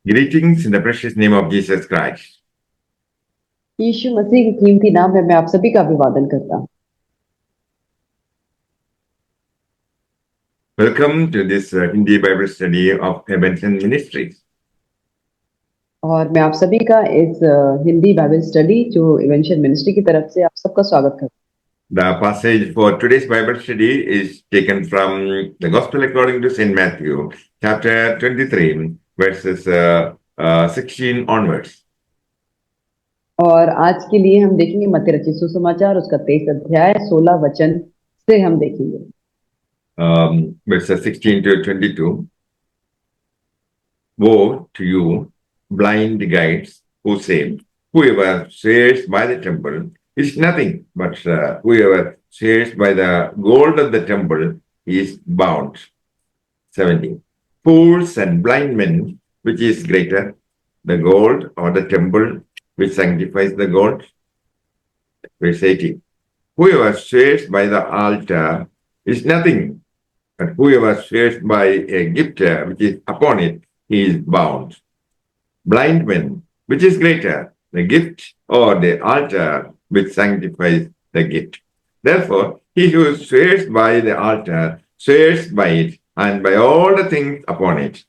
Greetings in the precious name of Jesus Christ. यीशु मसीह के कीमती नाम में मैं आप सभी का अभिवादन करता हूँ। Welcome to this Hindi Bible study of Ebenezer Ministries. और मैं आप सभी का इस हिंदी बाइबल स्टडी जो इवेंशन मिनिस्ट्री की तरफ से आप सबका स्वागत करता हूँ। The passage for today's Bible study is taken from the Gospel according to St. Matthew, chapter 23, verses 16 onwards. और आज के लिए हम देखेंगे मत्ती रचित सुसमाचार उसका 23 अध्याय 16 वचन से हम देखेंगे। Verses 16 to 22. Woe to you, blind guides, who say, whoever swears by the temple is nothing, but whoever swears by the gold of the temple is bound. 17. Fools and blind men, which is greater, the gold or the temple which sanctifies the gold? Verse 18. Whoever swears by the altar is nothing, but whoever swears by a gift which is upon it, he is bound. Blind men, which is greater, the gift or the altar which sanctifies the gift? Therefore, he who swears by the altar swears by it and by all the things upon it.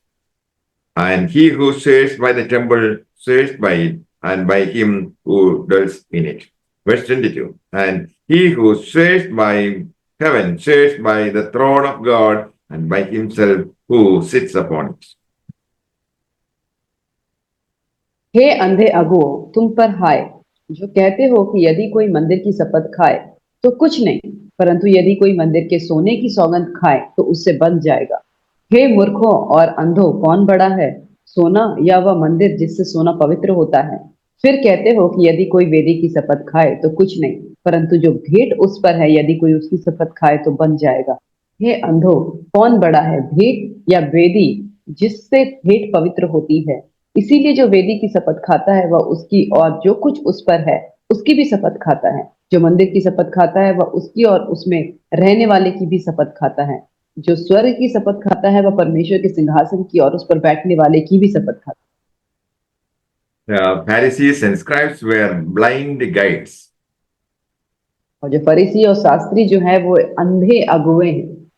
And he who swears by the temple swears by it and by him who dwells in it. Verse 22. And he who swears by heaven swears by the throne of God and by himself who sits upon it. हे अंधे अगुओ, तुम पर हाय जो कहते हो कि यदि कोई मंदिर की शपथ खाए तो कुछ नहीं, परंतु यदि कोई मंदिर के सोने की सौगंध खाए तो उससे बंध जाएगा। हे मूर्खों और अंधों, कौन बड़ा है, सोना या वह मंदिर जिससे सोना पवित्र होता है? फिर कहते हो कि यदि कोई वेदी की शपथ खाए तो कुछ नहीं, परंतु जो भेंट उस पर है यदि कोई उसकी शपथ खाए तो बन जाएगा। हे अंधों, कौन बड़ा है, भेंट या वेदी जिससे भेंट पवित्र होती है? इसीलिए जो वेदी की शपथ खाता है वह उसकी और जो कुछ उस पर है उसकी भी शपथ खाता है। जो मंदिर की शपथ खाता है वह उसकी और उसमें रहने वाले की भी शपथ खाता है। जो स्वर्ग की शपथ खाता है वह परमेश्वर के सिंहासन की और उस पर बैठने वाले की भी शपथ खाता है। The Pharisees and scribes were blind guides. और जो फरीसी और शास्त्री जो है वो अंधे अगुए हैं।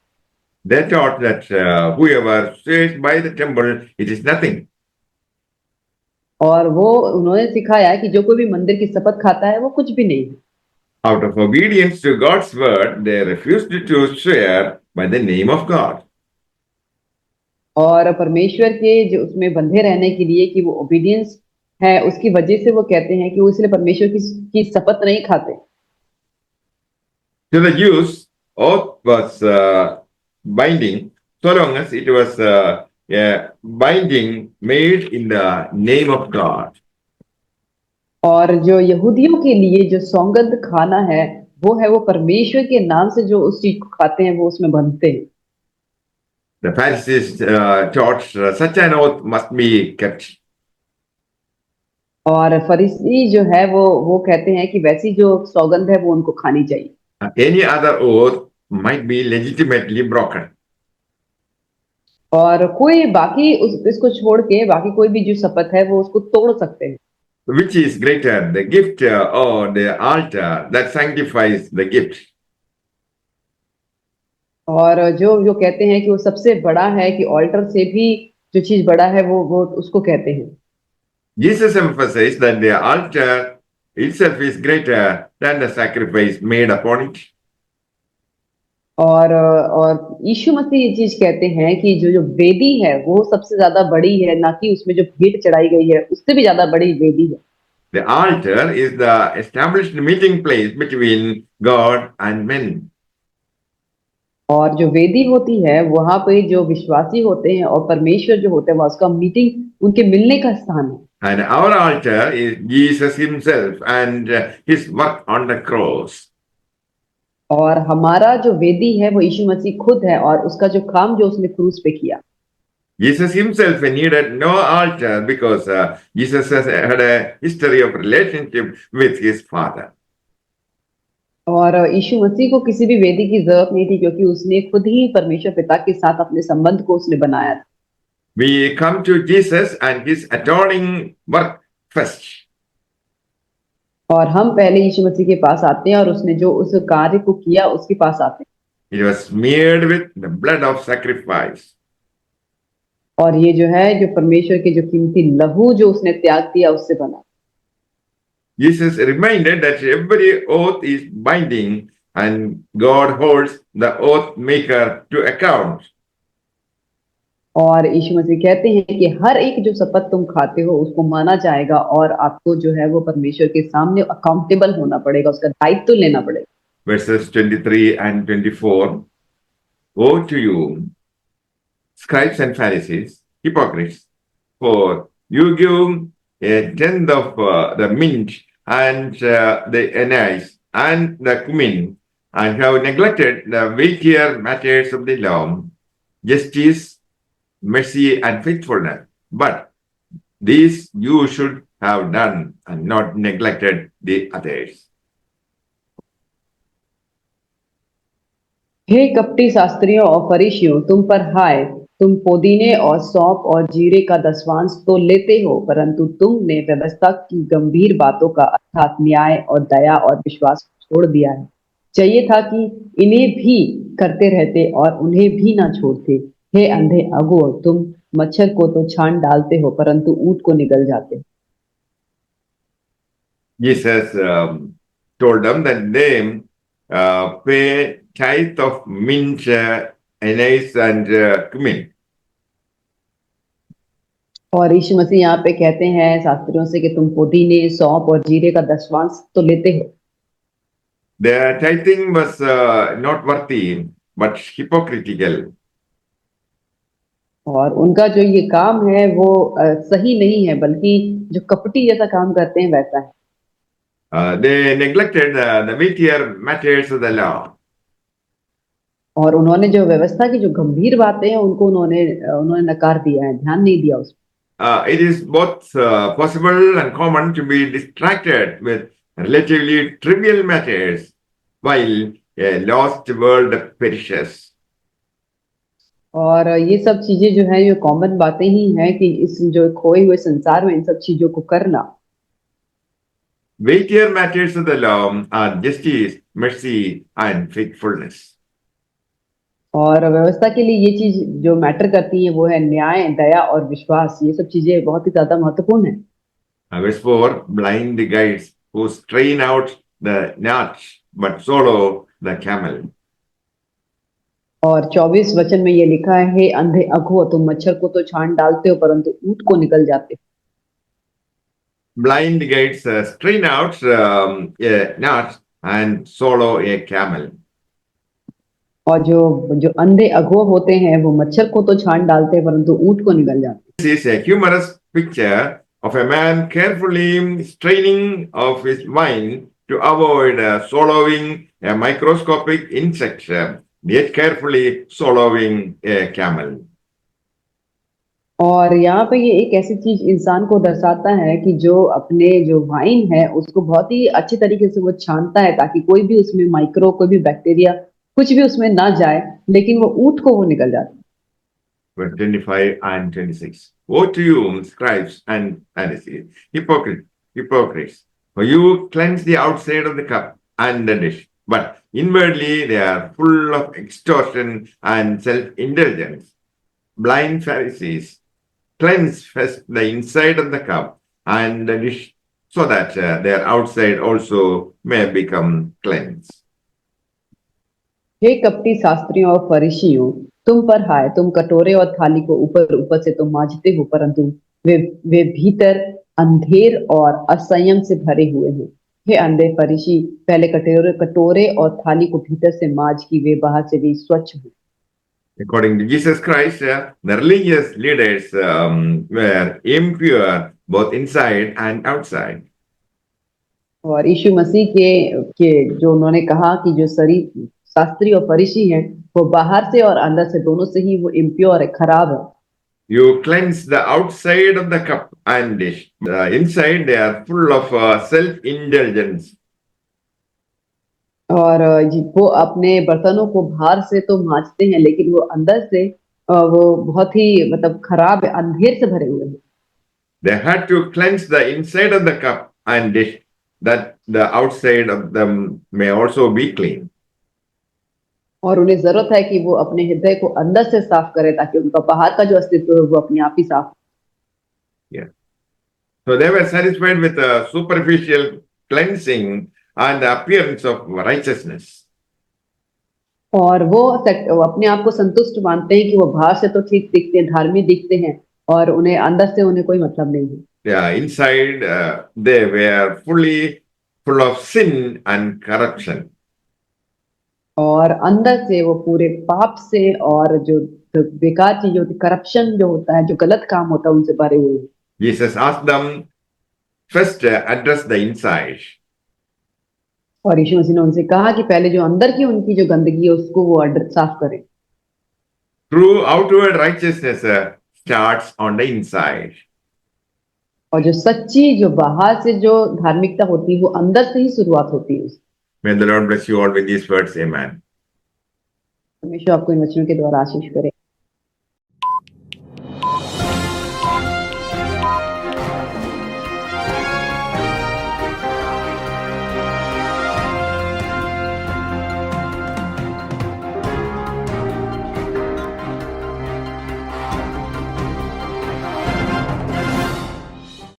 They taught that whoever swears by the temple, it is nothing. और वो उन्होंने सिखाया कि जो कोई भी मंदिर की शपथ खाता है वो कुछ भी नहीं है। Out of obedience to God's word, they refused to swear by the name of God. और परमेश्वर के जो उसमें बंधे रहने के लिए कि वो ओबीडियंस है उसकी वजह से वो कहते हैं कि वो इसलिए परमेश्वर की शपथ नहीं खाते। To the Jews, oath was binding, so long as it was a binding made in the name of God. और जो यहूदियों के लिए जो सौगंध खाना है वो है वो परमेश्वर के नाम से जो उस चीज को खाते हैं वो उसमें बंधते हैं। The Pharisees taught such an oath must be kept. और फरीसी जो है वो कहते हैं कि वैसी जो सौगंध है वो उनको खानी चाहिए। Any other oath might be legitimately broken. और कोई बाकी इसको छोड़ के बाकी कोई भी जो शपथ है वो उसको तोड़ सकते हैं। Which is greater, the gift or the altar that sanctifies the gift? और जो कहते हैं कि वो सबसे बड़ा है कि ऑल्टर से भी जो चीज बड़ा है वो उसको कहते हैं। Jesus emphasized that the altar itself is greater than the sacrifice made upon it. और यीशु मसीह ये चीज कहते हैं कि जो वेदी है वो सबसे ज्यादा बड़ी है, ना कि उसमें जो भेंट चढ़ाई गई है उससे भी ज्यादा बड़ी वेदी है। The altar is the established meeting place between God and men. और जो वेदी होती है वहां पे जो विश्वासी होते हैं और परमेश्वर जो होते हैं वह उसका मीटिंग उनके मिलने का स्थान है। And our altar is Jesus himself and his work on the cross. और हमारा जो वेदी है वो यीशु मसीह खुद है और उसका जो काम जो उसने क्रूस पे किया। Jesus himself needed no altar because Jesus had a history of relationship with his Father. और यीशु मसीह को किसी भी वेदी की जरूरत नहीं थी क्योंकि उसने खुद ही परमेश्वर पिता के साथ अपने संबंध को उसने बनाया था। We come to Jesus and his atoning work first. और हम पहले यीशु मसीह के पास आते हैं और उसने जो उस कार्य को किया उसके पास आते हैं। It was smeared with the blood of sacrifice. और ये जो है जो परमेश्वर के जो कीमती लहू जो उसने त्याग दिया उससे बना। Jesus reminded that every oath is binding and God holds the oath maker to account. और यीशु मसीह कहते हैं कि हर एक जो शपथ तुम खाते हो उसको माना जाएगा और आपको जो है वो परमेश्वर के सामने अकाउंटेबल होना पड़ेगा, उसका दायित्व लेना पड़ेगा। Verses 23 and 24. Woe to you, scribes and Pharisees, hypocrites, for you give a tenth of the mint and the anise and the cumin, and have neglected the weightier matters of the law, justice, mercy, and faithfulness. But these you should have done and not neglected the others. हे कपटी शास्त्रियों और फरीसियों, तुम पर हाय, तुम पुदीने और सौंफ और जीरे का दशवांश तो लेते हो, परंतु तुमने व्यवस्था की गंभीर बातों का अर्थात न्याय और दया और विश्वास छोड़ दिया है। चाहिए था कि इन्हें भी करते रहते और उन्हें भी ना छोड़ते। हे अंधे अगुओ, तुम मच्छर को तो छान डालते हो परंतु ऊंट को निगल जाते हो। Jesus told them that they pay tithe of mint, anise, and cumin. और यीशु मसीह यहाँ पे कहते हैं शास्त्रियों से कि तुम पुदीने, सौंफ और जीरे का दशवांश तो लेते हो। Their tithing was not worthy, but hypocritical. और उनका जो ये काम है वो सही नहीं है, बल्कि जो कपटी जैसा काम करते हैं वैसा है। They neglected the weightier matters of the law. और उन्होंने जो व्यवस्था की जो गंभीर बातें हैं उनको उन्होंने नकार दिया है, ध्यान नहीं दिया उस पर। It is both possible and common to be distracted with relatively trivial matters while a lost world perishes. और ये सब चीजें जो है ये कॉमन बातें ही हैं कि इस जो खोए हुए संसार में इन सब चीजों को करना। Weightier matters of the law are justice, mercy, and faithfulness. और व्यवस्था के लिए ये चीज जो मैटर करती है वो है न्याय, दया और विश्वास। ये सब चीजें बहुत ही ज्यादा महत्वपूर्ण है। Verse 4, blind guides who strain out the gnat but swallow the camel. और 24 वचन में ये लिखा है, हे अंधे अगुओ, तुम मच्छर को तो छान डालते हो परंतु ऊंट को निगल जाते हो। Blind guides strain out a gnat and swallow a camel. और जो अंधे अगुआ होते हैं वो मच्छर को तो छान डालते हैं परंतु ऊंट को निगल जाते हैं। This is a humorous picture of a man carefully straining of his wine to avoid swallowing a microscopic insect, yet carefully swallowing a camel. और यहाँ पे ये एक ऐसी चीज इंसान को दर्शाता है कि जो अपने जो वाइन है उसको बहुत ही अच्छे तरीके से वो छानता है ताकि कोई भी उसमें माइक्रो कोई भी बैक्टीरिया कुछ भी उसमें ना जाए, लेकिन वो ऊंट को वो निकल जाता है। Verse 25 and 26. Woe to you, scribes and Pharisees, hypocrites, for you cleanse the outside of the cup and the dish, but inwardly they are full of extortion and self-indulgence. Blind Pharisees, cleanse first the inside of the cup and the dish, so that their outside also may become cleansed. हे कपटी शास्त्रियों और फरीसियों, तुम पर हाय, तुम कटोरे और थाली को ऊपर ऊपर से तो मांजते हो परंतु वे भीतर अंधेर और असंयम से भरे हुए हैं। हे अंधे फरीसी, पहले कटोरे और थाली को भीतर से मांज कि वे बाहर से भी स्वच्छ हो। According to Jesus Christ, the religious leaders were impure both inside and outside. और यीशु मसीह के जो उन्होंने कहा कि जो शरीर शास्त्री और फरीसी हैं वो बाहर से और अंदर से दोनों से ही वो इम्प्योर है, खराब है। You cleanse the outside of the cup and dish. The inside they are full of self-indulgence. और वो अपने बर्तनों को बाहर से तो मांजते हैं लेकिन वो अंदर से वो बहुत ही मतलब खराब है, अंधेर से भरे हुए हैं। They had to cleanse the inside of the cup and dish that the outside of them may also be clean. और उन्हें जरूरत है कि वो अपने हृदय को अंदर से साफ करें ताकि उनका बाहर का जो अस्तित्व है वो अपने आप ही साफ। Yeah. So they were satisfied with a superficial cleansing and the appearance of righteousness. और वो अपने आप को संतुष्ट मानते हैं कि वो बाहर से तो ठीक दिखते हैं, धार्मिक दिखते हैं, और उन्हें अंदर से उन्हें कोई मतलब नहीं है। Yeah, inside they were fully full of sin and corruption. और अंदर से वो पूरे पाप से और जो बेकार चीजें होती, करप्शन जो होता है, जो गलत काम होता है, उनसे भरे हुए हैं। Jesus asked them first address the inside. और यीशु मसीह ने उनसे कहा कि पहले जो अंदर की उनकी जो गंदगी है उसको वो साफ करें। True outward righteousness starts on the inside. और जो सच्ची जो बाहर से जो धार्मिकता होती है वो अंदर से ही शुरुआत होती है। May the Lord bless you all with these words. Amen. परमेश्वर आपको इन वचनों के द्वारा आशीष करे।